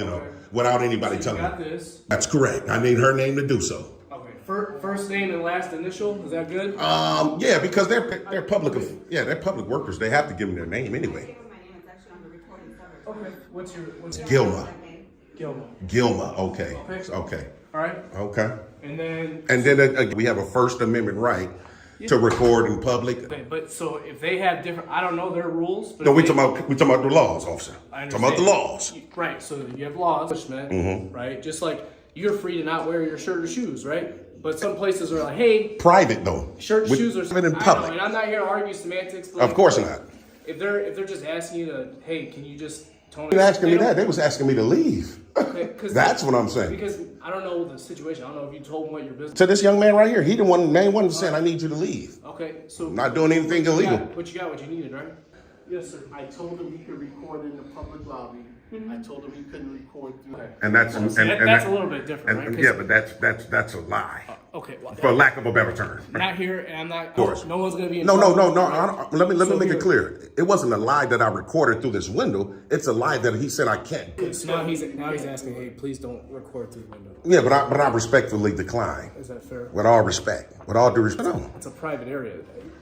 without anybody So you telling got me? this. That's correct. I need her name to do so. Okay. First name and last initial. Is that good? Yeah, because they're public. They're public workers. They have to give them their name anyway. Okay. What's your Gilma. Gilma. Okay. Okay. Okay. All right. Okay. And then. We have a First Amendment right to record in public. Okay, but so if they have different, I don't know their rules. But No, we talking about the laws, officer. I Talking about the laws. Right. So you have laws, right? Just like you're free to not wear your shirt or shoes, right? But some places are like, hey, private though. Shirt, shoes, or in public. I'm not here to argue semantics. But Of course not. If they're just asking you to, hey, can you just tone it? They asking me that. They was asking me to leave. Okay, That's what I'm saying. Because I don't know the situation. I don't know if you told them what your business. To this young man right here, he the main one saying I need you to leave. Okay, so I'm not doing anything illegal. But you got what you needed, right? Yes, sir. I told him he could record in the public lobby. I told him he couldn't record through. And that's That's a little bit different, right? yeah, but that's a lie. Okay, well, For lack of a better term. not here, and I'm not. Of course. No one's gonna be. In No. trouble. Let me So make here- it clear. It wasn't a lie that I recorded through this window. It's a lie that he said I can't. So now he's asking, hey, please don't record through the window. Yeah, but I respectfully decline. Is that fair? With all respect, with all due respect. No. It's a private area.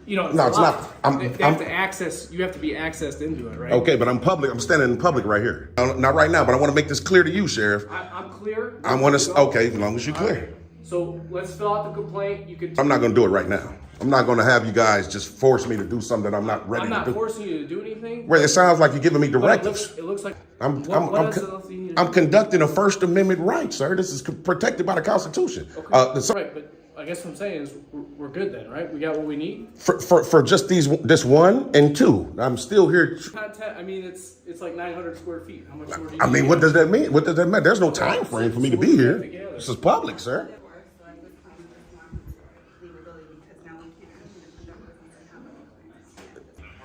You know, No, it's not. They have to access. You have to be accessed into it, right? Okay, but I'm public. I'm standing in public right here. Not right now, but I want to make this clear to you, Sheriff. I'm clear. I want to. Okay, as long as you're clear. Right. So let's fill out the complaint. You can. I'm not going to do it right now. I'm not going to have you guys just force me to do something that I'm not ready I'm to not do. forcing you to do anything. Well, it sounds like you're giving me directives. It looks like. I'm I'm conducting a First Amendment right, sir. This is protected by the Constitution. Okay. Right, but I guess what I'm saying is we're good then, right? We got what we need. For just this one and two, I'm still here. Content. I mean, it's like 900 square feet. How much more do you I mean, need? what does that mean? What does that mean? There's no time frame for me to be here. This is public, sir.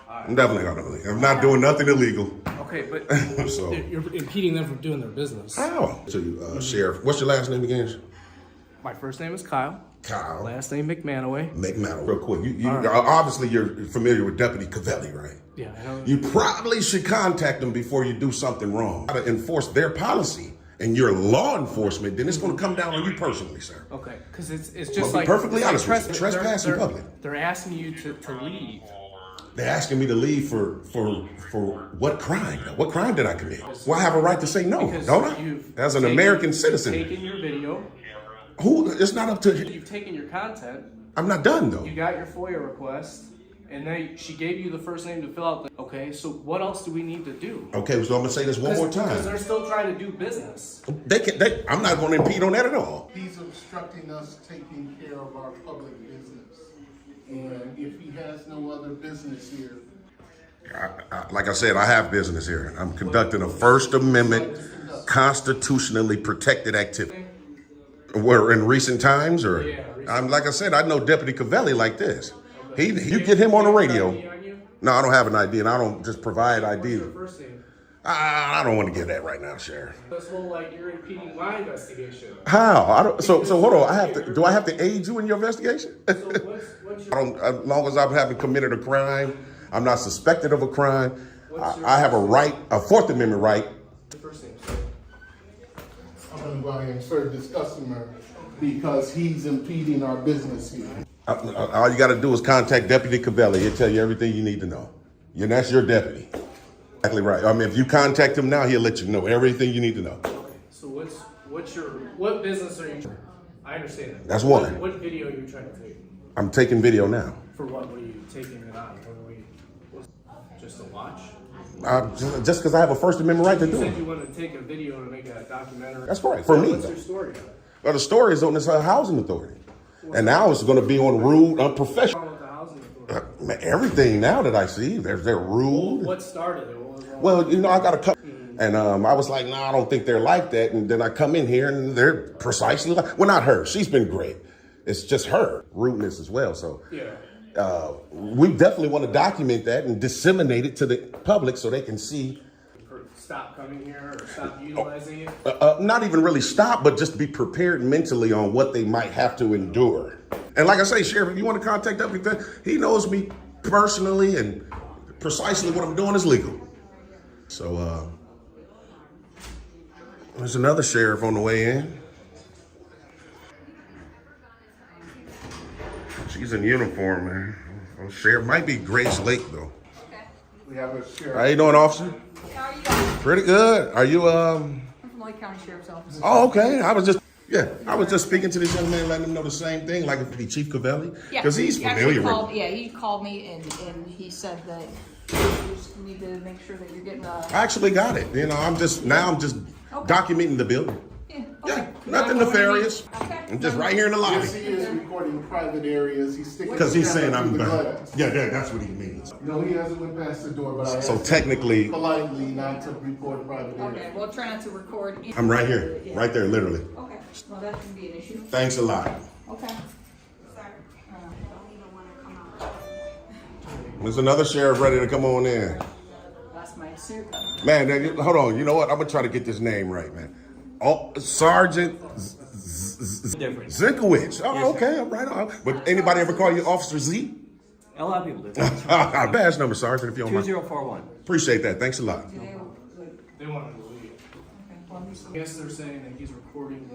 I'm definitely not illegal. I'm not doing nothing illegal. Okay, but So you're impeding them from doing their business. how? So you, Sheriff, what's your last name again? My first name is Kyle. Kyle. Last name McManaway. Real quick. You All right. obviously you're familiar with Deputy Cavelli, right? Yeah, I know. You probably should contact them before you do something wrong. To enforce their policy and your law enforcement, then it's going to come down on you personally, sir. Okay, because it's Well, just be like perfectly it's honest like with you. Trespass in public. They're asking you to leave. They're asking me to leave for what crime? What crime did I commit? Well, I have a right to say no, Because don't I? As an American citizen. You've taken your video. Who? It's not up to. You've taken your content. I'm not done though. You got your FOIA request, and then she gave you the first name to fill out. Okay, so what else do we need to do? Okay, so I'm gonna say this one more time. Because they're still trying to do business. I'm not going to impede on that at all. He's obstructing us taking care of our public business. And if he has no other business here. Like I said, I have business here. I'm conducting a First Amendment constitutionally protected activity. Where in recent times, or I'm like I said, I know Deputy Cavelli like this. You get him on the radio. No, I don't have an ID, and I don't just provide ID. I don't want to get that right now, Sheriff. This whole you're impeding my investigation. How? So hold on. Do I have to aid you in your investigation? So what's your, As long as I haven't committed a crime, I'm not suspected of a crime. I have a right, a Fourth Amendment right. I'm going to go ahead and serve this customer because he's impeding our business here. All you got to do is contact Deputy Cavelli. He'll tell you everything you need to know. And that's your deputy. Exactly right. I mean, if you contact him now, he'll let you know everything you need to know. So what business are you? I understand that. That's one. What video are you trying to take? I'm taking video now. For what were you taking it on? Just to watch? Just because I have a First Amendment right to You do said it. you wanted to take a video to make a documentary. That's right. For me, What's though. your story? Well, the story is on this housing authority. And now it's going to be on rude, unprofessional. What's wrong with the housing authority? Everything now that I see, they're rude. What started it? What was wrong? Well, I got a couple. And I was like, no, I don't think they're like that. And then I come in here and they're precisely like, well, not her. She's been great. It's just her rudeness as well. So we definitely want to document that and disseminate it to the public so they can see. Stop coming here or stop utilizing it? Not even really stop, but just be prepared mentally on what they might have to endure. And like I say, Sheriff, if you want to contact up, he knows me personally and precisely what I'm doing is legal. So there's another sheriff on the way in. She's in uniform, man. Oh, sheriff might be Grace Lake though. We have a sheriff. How you doing, officer? How are you? Pretty good. Are you I'm from Lake County Sheriff's Office. Oh, okay. I was just speaking to this young man, letting him know the same thing, like if the Chief Cavelli, because he's familiar with. Yeah, he called me and he said that you just need to make sure that you're getting. I actually got it. I'm just documenting the building. Okay. Nothing nefarious. Okay. I'm just right here in the lobby. Yes, he is recording private areas. He's sticking. Because he's saying I'm the done. glass. Yeah, that's what he means. No, he hasn't went past the door, but I So asked technically, him politely not to record private areas. Okay, well, try not to record. I'm right here, right there, literally. Okay, well, that can be an issue. Thanks a lot. Okay. Sorry. There's another sheriff ready to come on in. That's my suit. Man, hold on. You know what? I'm going to try to get this name right, man. Oh, Sergeant Zinkowicz. Oh, okay. I'm right on. But anybody ever call you Officer Z? A lot of people do. Badge number, Sergeant, if you don't mind. 2041. Appreciate that. Thanks a lot. They want to leave. I guess they're saying that he's recording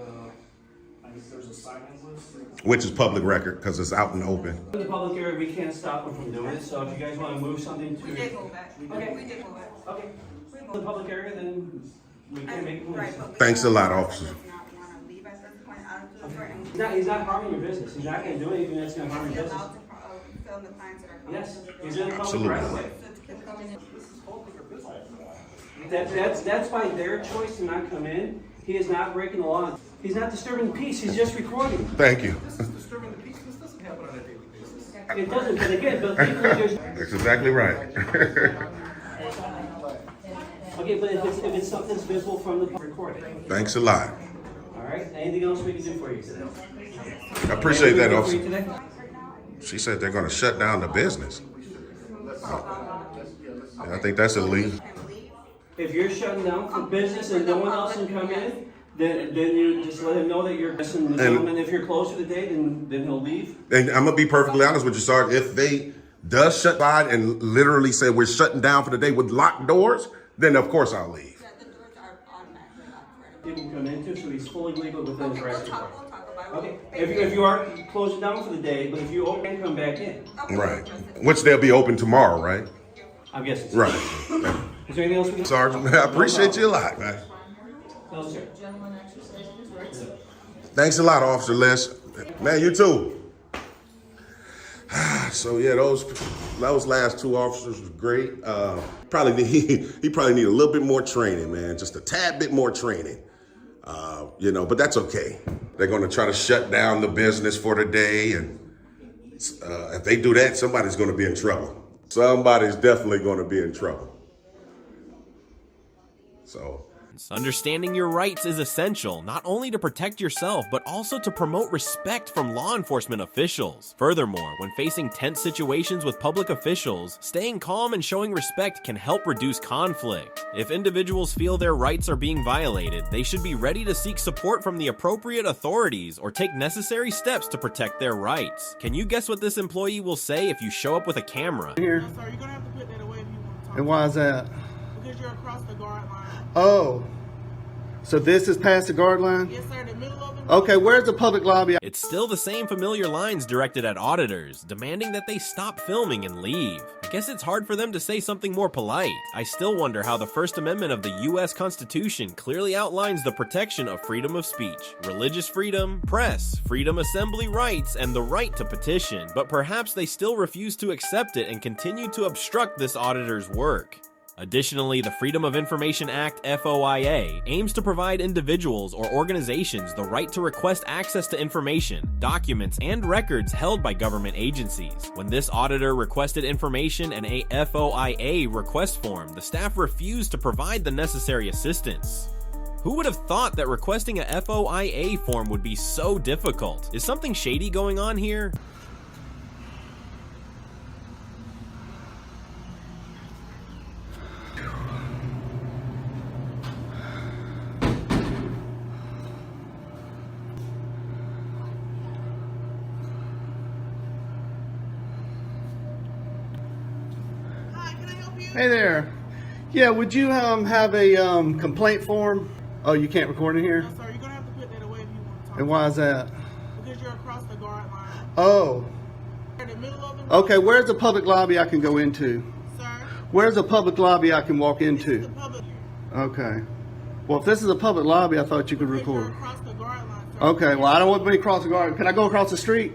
I guess there's a silence list. Which is public record because it's out in the open. In the public area, we can't stop them from doing it, so if you guys want to move something to... We did go back. Okay. We did go back. Okay. In the public area, then we can make moves. Thanks a lot, officer. He's not harming your business. He's not going to do anything that's going to harm your business. Film the clients that are coming. Yes, he's in the public Absolutely. right away. That's by their choice to not come in. He is not breaking the law. He's not disturbing the peace. He's just recording. Thank you. This is disturbing the peace. This doesn't happen on a daily basis. It doesn't, but again, but legally there's... That's exactly right. Okay, but if it's something that's visible from the recording. Thanks a lot. All right. Anything else we can do for you today? I appreciate that, Anything we can do for officer. you today? She said they're going to shut down the business. I think that's illegal. If you're shutting down for business and no one else can come in, then you just let him know that you're missing the gentleman. If you're close to the date, then he'll leave. And I'm going to be perfectly honest with you, Sergeant. If they does shut by and literally say we're shutting down for the day with locked doors, then of course I'll leave. He can come into, so he's fully legal within his rights. Okay. If you are closing down for the day, but if you open, come back in. Right. Which they'll be open tomorrow, right? I'm guessing. Right. Is there anything else we can... Sergeant, I appreciate you a lot, man. No, sir. Thanks a lot, Officer Les. Man, you too. So yeah, those last two officers was great. He probably need a little bit more training, man. Just a tad bit more training. But that's okay. They're going to try to shut down the business for the day, and if they do that, somebody's going to be in trouble. Somebody's definitely going to be in trouble. So. Understanding your rights is essential, not only to protect yourself, but also to promote respect from law enforcement officials. Furthermore, when facing tense situations with public officials, staying calm and showing respect can help reduce conflict. If individuals feel their rights are being violated, they should be ready to seek support from the appropriate authorities or take necessary steps to protect their rights. Can you guess what this employee will say if you show up with a camera? Here. No, sir, you're gonna have to put that away if you want to talk. And why is that? Because you're across the guard line. Oh. So this is past the guard line? Yes, sir. The middle of it. Okay, where's the public lobby? It's still the same familiar lines directed at auditors, demanding that they stop filming and leave. I guess it's hard for them to say something more polite. I still wonder how the First Amendment of the U.S. Constitution clearly outlines the protection of freedom of speech, religious freedom, press, freedom assembly rights, and the right to petition. But perhaps they still refuse to accept it and continue to obstruct this auditor's work. Additionally, the Freedom of Information Act, FOIA, aims to provide individuals or organizations the right to request access to information, documents, and records held by government agencies. When this auditor requested information in a FOIA request form, the staff refused to provide the necessary assistance. Who would have thought that requesting a FOIA form would be so difficult? Is something shady going on here? Hey there. Yeah, would you have a complaint form? Oh, you can't record in here? No, sir, you're gonna have to put that away if you want to talk. And why is that? Because you're across the guard line. Oh. In the middle of it. Okay, where's the public lobby I can go into? Sir? Where's the public lobby I can walk into? This is the public. Okay. Well, if this is a public lobby, I thought you could Because record. you're across the guard line, sir. Okay, well, I don't want to be across the guard. Can I go across the street?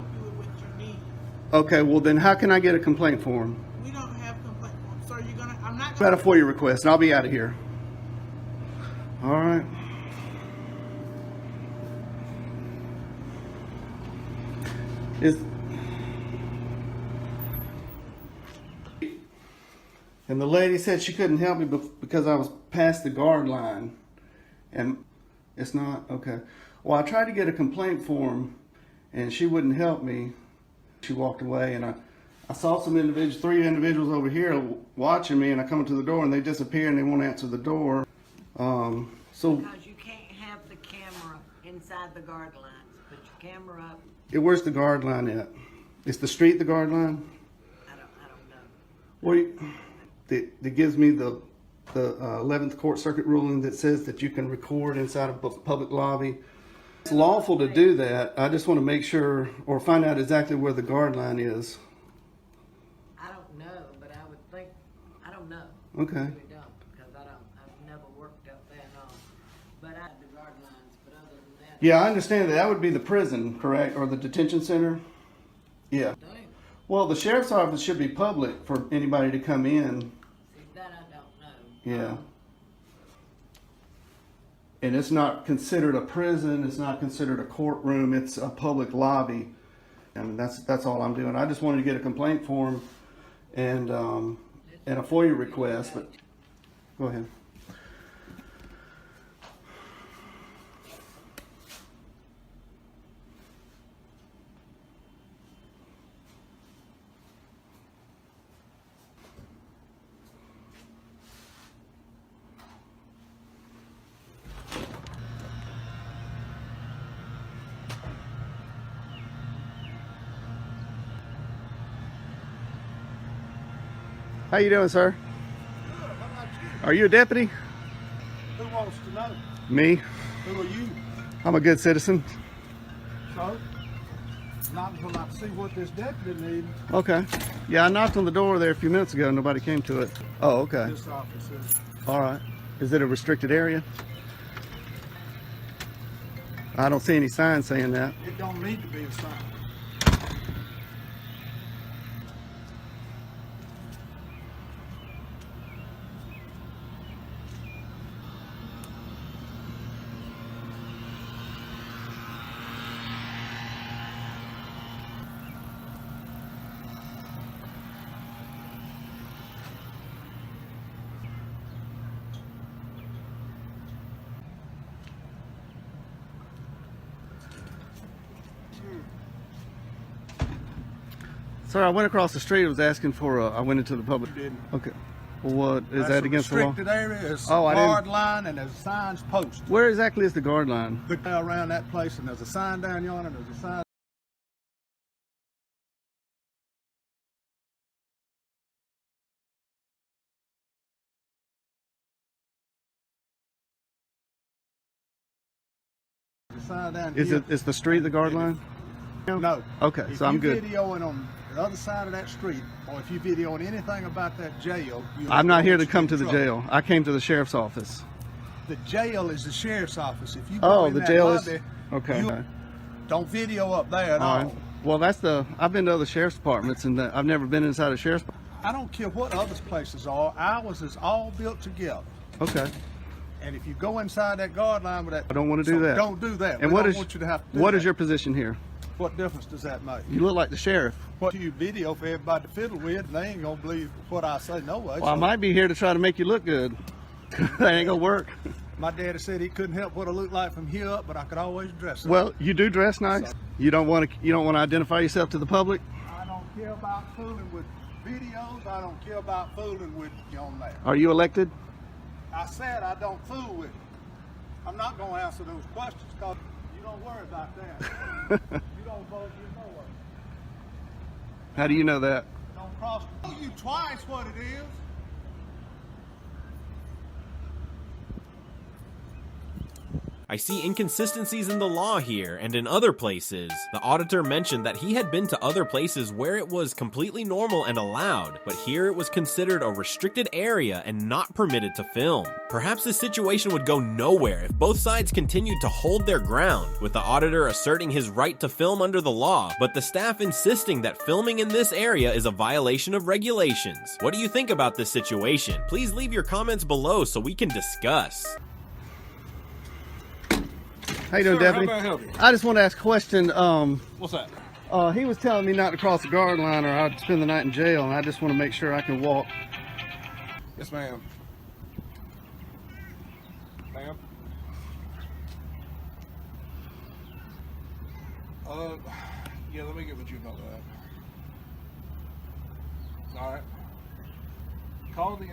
Okay, well, then how can I get a complaint form? We don't have complaint forms. Sir, you're gonna, I'm not About a FOIA request, and I'll be out of here. All right. And the lady said she couldn't help me because I was past the guard line. And it's not? Okay. Well, I tried to get a complaint form, and she wouldn't help me. She walked away, and I saw some individuals, 3 individuals over here watching me, and I come into the door and they disappear and they won't answer the door. So because you can't have the camera inside the guard lines. Put your camera up. where's the guard line at? Is the street the guard line? I don't know. Well, that gives me the 11th Court Circuit ruling that says that you can record inside of a public lobby. It's lawful to do that. I just want to make sure or find out exactly where the guard line is. I don't know, but I would think, I don't know. Okay. I really don't, because I've never worked up there and all. But I have the guard lines, but other than that. Yeah, I understand that. That would be the prison, correct? Or the detention center? Yeah. Well, the sheriff's office should be public for anybody to come in. See, that I don't know. Yeah. And it's not considered a prison, it's not considered a courtroom, it's a public lobby. And that's all I'm doing. I just wanted to get a complaint form and a FOIA request, but go ahead. How you doing, sir? Good. How about you? Are you a deputy? Who wants to know? Me. Who are you? I'm a good citizen. So, not until I see what this deputy needs. Okay. Yeah, I knocked on the door there a few minutes ago. Nobody came to it. Oh, okay. This office is. All right. Is it a restricted area? I don't see any signs saying that. It don't need to be a sign. Sir, I went across the street. I was asking for I went into the public. You didn't. Okay. Well, what is That's that against the law? restricted area. It's Oh, a I didn't. guard line and there's signs posted. Where exactly is the guard line? Look around that place and there's a sign down yonder and there's a sign. There's a sign down Is here. it is the street the guard line? No. Okay, If so I'm you're good. videoing on the other side of that street, or if you're videoing anything about that jail, I'm not here to come to the jail. I came to the sheriff's office. The jail is the sheriff's office. If you Oh, go in the that jail lobby, is okay. you don't video up there at All all. right. Well, I've been to other sheriff's departments, and I've never been inside a sheriff's. I don't care what other places are. Ours is all built together. Okay. And if you go inside that guard line with that, I don't want to do that. Don't do that. And We what don't is want you to have to do what that. is your position here? What difference does that make? You look like the sheriff. What you video for everybody to fiddle with, and they ain't gonna believe what I say no way. Well, I might be here to try to make you look good. That ain't gonna work. My daddy said he couldn't help what I look like from here up, but I could always dress up. Well, you do dress nice. You don't want to identify yourself to the public. I don't care about fooling with videos. I don't care about fooling with you on there. Are you elected? I said I don't fool with it. I'm not going to answer those questions because you don't worry about that. You don't vote, you know it. How do you know that? Don't cross. I told you twice what it is. I see inconsistencies in the law here and in other places. The auditor mentioned that he had been to other places where it was completely normal and allowed, but here it was considered a restricted area and not permitted to film. Perhaps this situation would go nowhere if both sides continued to hold their ground, with the auditor asserting his right to film under the law, but the staff insisting that filming in this area is a violation of regulations. What do you think about this situation? Please leave your comments below so we can discuss. How you doing, Sir, Deputy? how may I help you? I just want to ask a question. What's that? He was telling me not to cross the guard line or I'd spend the night in jail, and I just want to make sure I can walk. Yes, ma'am. Ma'am? Yeah, let me get with you about that. All right. Call the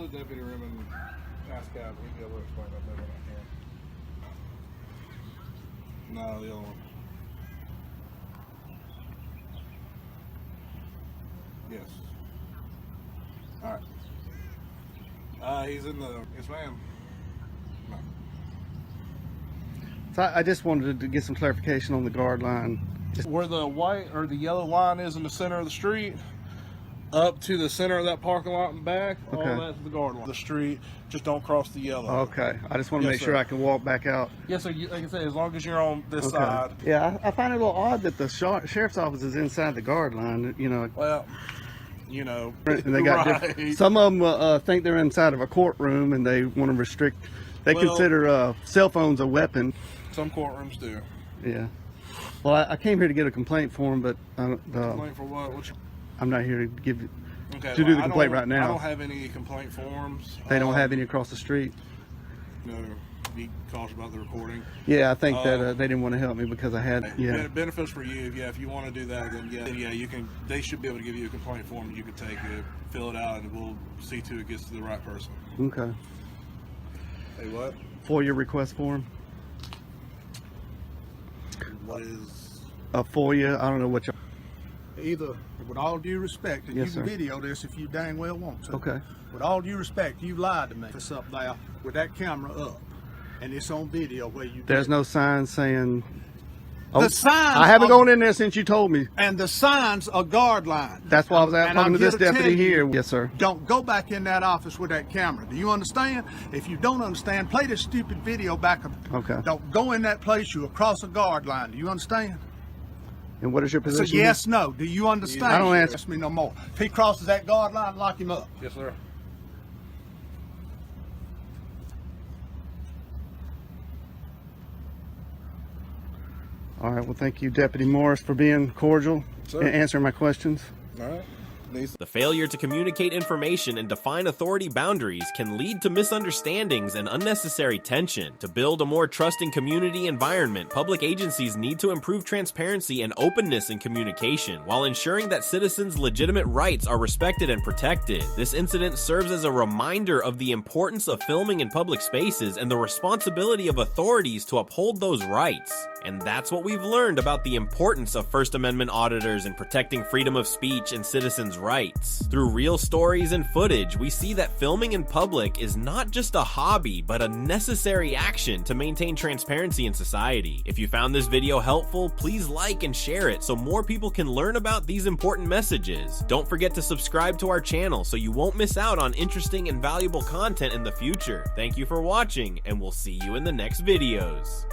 deputy room and ask out. He'll be able to explain that better than I can. No, the other one. Yes. All right. He's in the. Yes, ma'am. No. So I just wanted to get some clarification on the guard line. Where the white or the yellow line is in the center of the street, up to the center of that parking lot and back, Okay. all that's the guard line. The street, just don't cross the yellow. Okay, I just want to make sure I can walk back out. Yes, sir. Like I say, as long as you're on this side. Yeah, I find it a little odd that the sheriff's office is inside the guard line. You know. Well, you know, And they got right. some of them think they're inside of a courtroom and they want to restrict. They Well, consider cell phones a weapon. Some courtrooms do. Yeah. Well, I came here to get a complaint form, but Complaint for what? I'm not here to give you Okay, to well, do the complaint right now. I don't have any complaint forms. They don't have any across the street. No, be cautious about the recording. Yeah, I think that they didn't want to help me because I had. Yeah. Benefits for you. Yeah, if you want to do that, then yeah, you can. They should be able to give you a complaint form. You can take it, fill it out, and we'll see to it gets to the right person. Okay. Hey, what? FOIA request form. What is a FOIA? I don't know what you. Either, with all due respect, and Yes, you can sir. video this if you dang well want to. Okay. With all due respect, you lied to me. It's up there with that camera up, and it's on video where you. There's no sign saying. The signs I haven't are- gone in there since you told me. And the signs are guard line. That's why I was out And talking I'm to this here to deputy tell you, here. Yes, sir. Don't go back in that office with that camera. Do you understand? If you don't understand, play this stupid video back. Okay. Don't go in that place. You across a guard line. Do you understand? And what is your position? So yes, no. Do you understand? I don't answer. Ask me no more. If he crosses that guard line, lock him up. Yes, sir. All right. Well, thank you, Deputy Morris, for being cordial Sir. and answering my questions. All right. The failure to communicate information and define authority boundaries can lead to misunderstandings and unnecessary tension. To build a more trusting community environment, public agencies need to improve transparency and openness in communication, while ensuring that citizens' legitimate rights are respected and protected. This incident serves as a reminder of the importance of filming in public spaces and the responsibility of authorities to uphold those rights. And that's what we've learned about the importance of First Amendment auditors in protecting freedom of speech and citizens' rights. Through real stories and footage, we see that filming in public is not just a hobby, but a necessary action to maintain transparency in society. If you found this video helpful, please like and share it so more people can learn about these important messages. Don't forget to subscribe to our channel so you won't miss out on interesting and valuable content in the future. Thank you for watching, and we'll see you in the next videos.